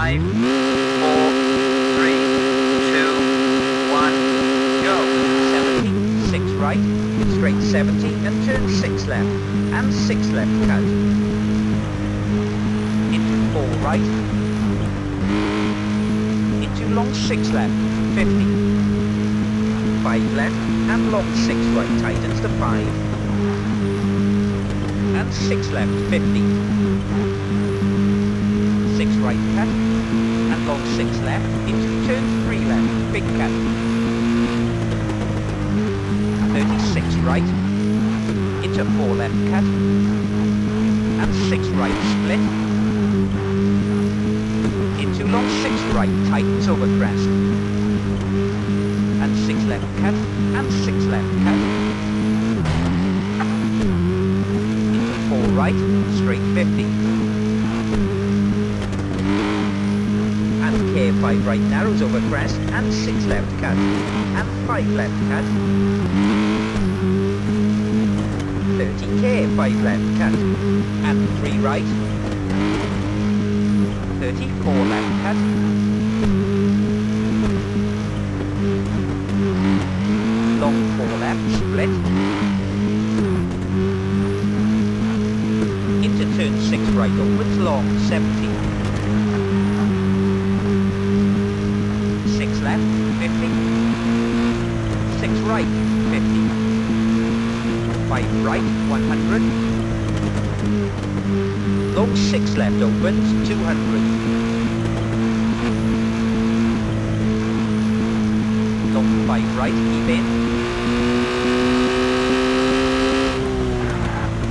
5, 4, 3, 2, 1, go. 70, 6 right, straight 70 and turn 6 left, and 6 left cut. Into 4 right, into long 6 left, 50. 5 left, and long 6 right tightens to 5. And 6 left, 50. 6 right cut, and long 6 left, into turn 3 left, big cut. 36 right, into 4 left cut, and 6 right split, into long 6 right tightens over crest, and 6 left cut, and 6 left cut, into 4 right, straight 50, and care 5 right narrows over crest, and 6 left cut, and 5 left cut, 30 care 5 left cut, and 3 right, 34 left cut, long 4 left split, into turn 6 right opens long 70, 6 left 50, 6 right 50, 5 right 100, long 6 left opens 200, long 5 right keep in,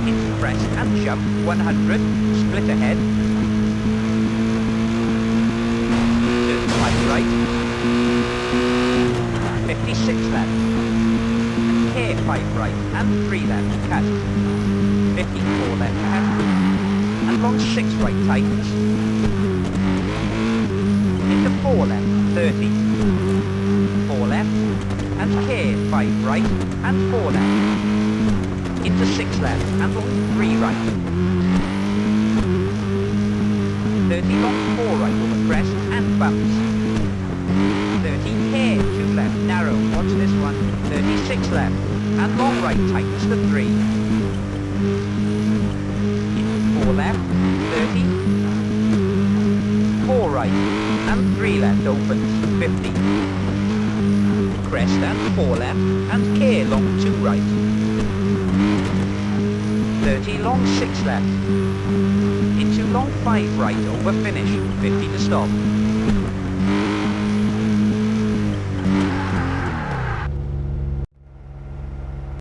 into press and jump 100, split ahead, turn 5 right, 56 left, care 5 right and 3 left cut, 54 left cut, and long 6 right tightens, into 4 left 30, 4 left, and care 5 right and 4 left, into 6 left and long 3 right, 30 long 4 right over crest and bumps, 30 care 2 left narrow, watch this one, 36 left, and long right tightens to 3, into 4 left, 30, 4 right, and 3 left opens, 50, crest and 4 left, and care long 2 right, 30 long 6 left, into long 5 right over finish, 50 to stop.